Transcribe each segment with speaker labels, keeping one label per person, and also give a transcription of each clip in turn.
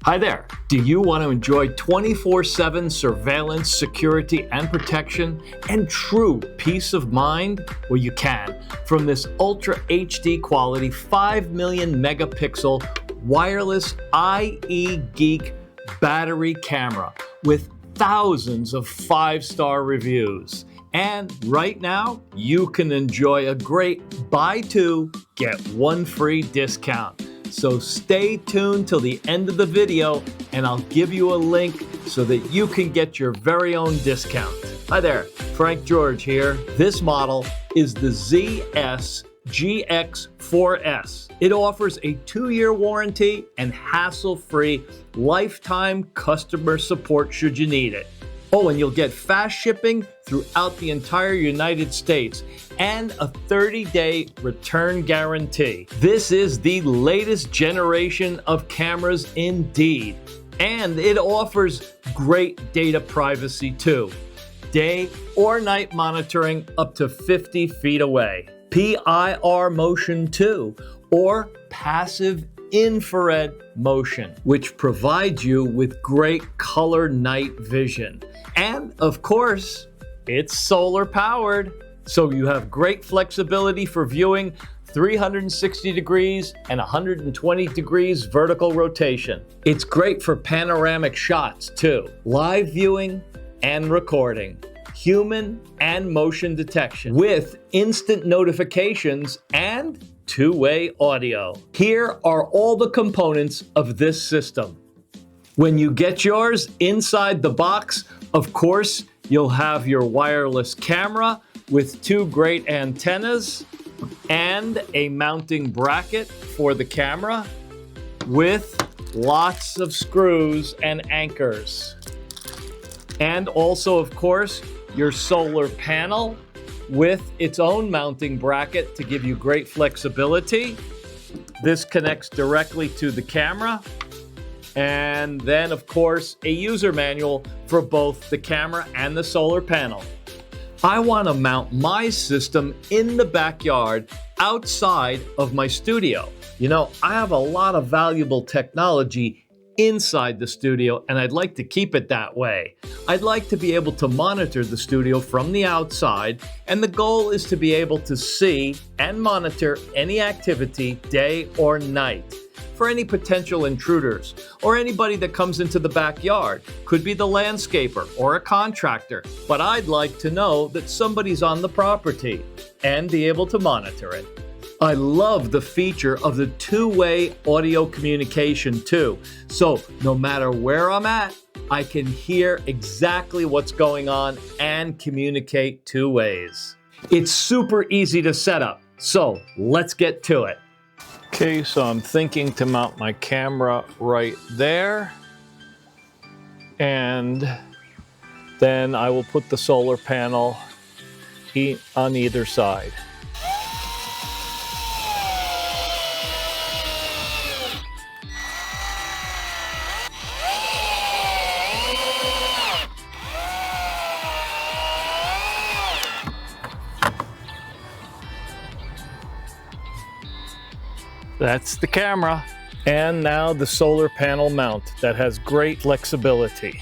Speaker 1: Hi there. Do you want to enjoy 24/7 surveillance, security, and protection, and true peace of mind? Well, you can from this Ultra HD quality 5 million megapixel wireless ieGeek battery camera with thousands of 5-star reviews. And right now, you can enjoy a great buy two, get one free discount. So stay tuned till the end of the video and I'll give you a link so that you can get your very own discount. Hi there, Frank George here. This model is the ZS-GX4S. It offers a 2-year warranty and hassle-free lifetime customer support should you need it. Oh, and you'll get fast shipping throughout the entire United States and a 30-day return guarantee. This is the latest generation of cameras indeed. And it offers great data privacy too. Day or night monitoring up to 50 feet away. PIR motion too, or passive infrared motion, which provides you with great color night vision. And of course, it's solar powered, so you have great flexibility for viewing 360 degrees and 120 degrees vertical rotation. It's great for panoramic shots too, live viewing and recording, human and motion detection with instant notifications and two-way audio. Here are all the components of this system. When you get yours inside the box, of course, you'll have your wireless camera with 2 great antennas and a mounting bracket for the camera with lots of screws and anchors. And also, of course, your solar panel with its own mounting bracket to give you great flexibility. This connects directly to the camera. And then, of course, a user manual for both the camera and the solar panel. I want to mount my system in the backyard outside of my studio. You know, I have a lot of valuable technology inside the studio, and I'd like to keep it that way. I'd like to be able to monitor the studio from the outside, and the goal is to be able to see and monitor any activity, day or night, for any potential intruders or anybody that comes into the backyard. Could be the landscaper or a contractor, but I'd like to know that somebody's on the property and be able to monitor it. I love the feature of the two-way audio communication too. So no matter where I'm at, I can hear exactly what's going on and communicate 2 ways. It's super easy to set up, so let's get to it. Okay, so I'm thinking to mount my camera right there, and then I will put the solar panel on either side. That's the camera. And now the solar panel mount that has great flexibility.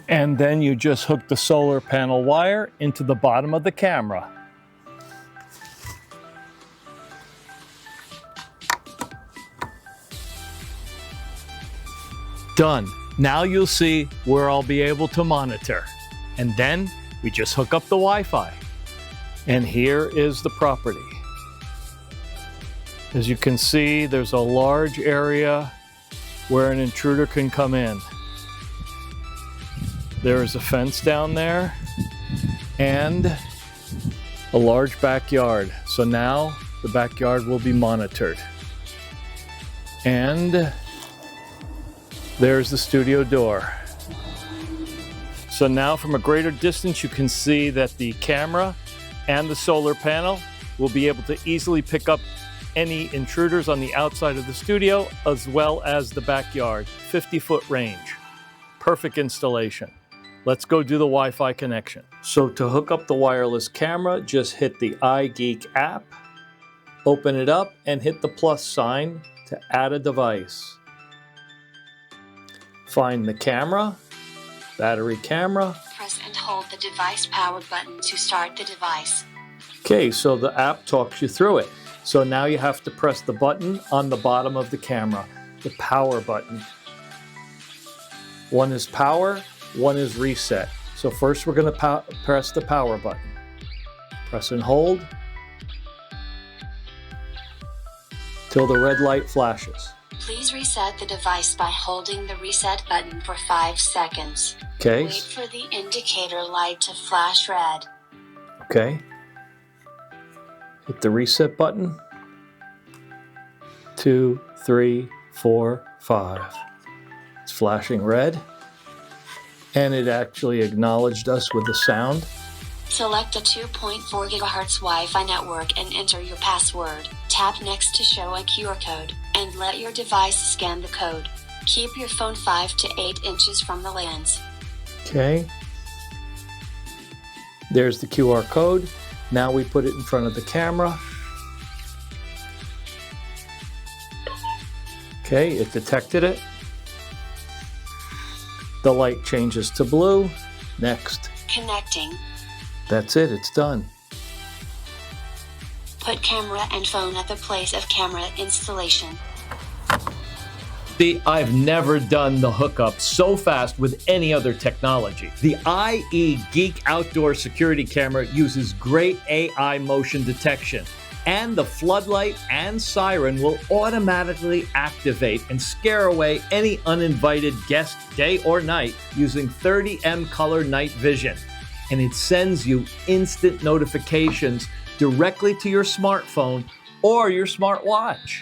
Speaker 1: And then you just hook the solar panel wire into the bottom of the camera. Done. Now you'll see where I'll be able to monitor. And then we just hook up the Wi-Fi. And here is the property. As you can see, there's a large area where an intruder can come in. There is a fence down there and a large backyard. So now the backyard will be monitored. And there's the studio door. So now from a greater distance, you can see that the camera and the solar panel will be able to easily pick up any intruders on the outside of the studio, as well as the backyard, 50-foot range. perfect installation. Let's go do the Wi-Fi connection. So to hook up the wireless camera, just hit the ieGeek app, open it up, and hit the plus sign to add a device. Find the camera, battery camera.
Speaker 2: Press and hold the device power button to start the device.
Speaker 1: Okay, so the app talks you through it. So now you have to press the button on the bottom of the camera, the power button. One is power, one is reset. So first we're going to press the power button. Press and hold till the red light flashes.
Speaker 2: Please reset the device by holding the reset button for 5 seconds.
Speaker 1: Okay.
Speaker 2: Wait for the indicator light to flash red.
Speaker 1: Okay. Hit the reset button. 2, 3, 4, 5. It's flashing red. And it actually acknowledged us with the sound.
Speaker 2: Select the 2.4 GHz Wi-Fi network and enter your password. Tap next to show a QR code and let your device scan the code. Keep your phone 5 to 8 inches from the lens.
Speaker 1: Okay. There's the QR code. Now we put it in front of the camera. Okay, it detected it. The light changes to blue. Next.
Speaker 2: Connecting.
Speaker 1: That's it, it's done.
Speaker 2: Put camera and phone at the place of camera installation.
Speaker 1: See, I've never done the hookup so fast with any other technology. The ieGeek outdoor security camera uses great AI motion detection, and the floodlight and siren will automatically activate and scare away any uninvited guest day or night using 30M color night vision. And it sends you instant notifications directly to your smartphone or your smartwatch.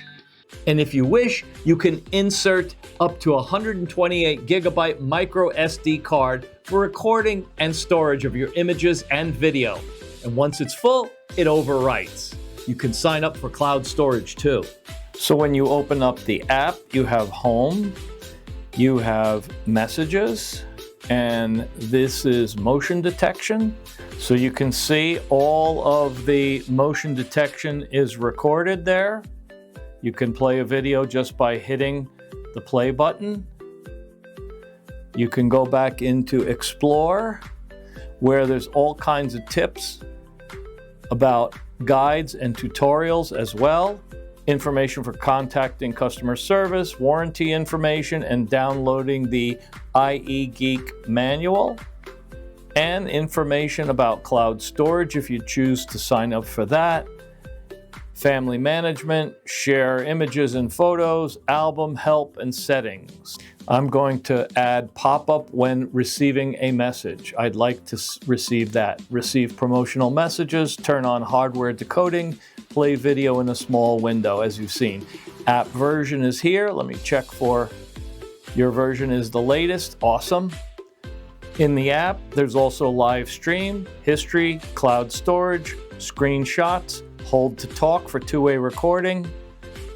Speaker 1: And if you wish, you can insert up to 128 gigabyte micro SD card for recording and storage of your images and video. And once it's full, it overwrites. You can sign up for cloud storage too. So when you open up the app, you have home, you have messages, and this is motion detection. So you can see all of the motion detection is recorded there. You can play a video just by hitting the play button. You can go back into Explore, where there's all kinds of tips about guides and tutorials as well. Information for contacting customer service, warranty information, and downloading the ieGeek manual, and information about cloud storage if you choose to sign up for that. Family management, share images and photos, album help, and settings. I'm going to add pop-up when receiving a message. I'd like to receive that. Receive promotional messages, turn on hardware decoding, play video in a small window, as you've seen. App version is here. Let me check for your version is the latest. Awesome. In the app, there's also live stream, history, cloud storage, screenshots, hold to talk for two-way recording,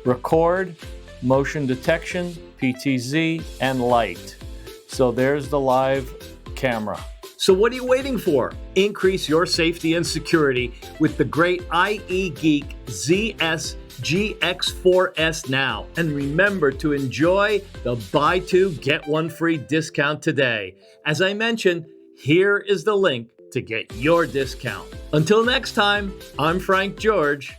Speaker 1: record, motion detection, PTZ, and light. So there's the live camera. So what are you waiting for? Increase your safety and security with the great ieGeek ZS-GX4S now. And remember to enjoy the buy two, get one free discount today. As I mentioned, here is the link to get your discount. Until next time, I'm Frank George.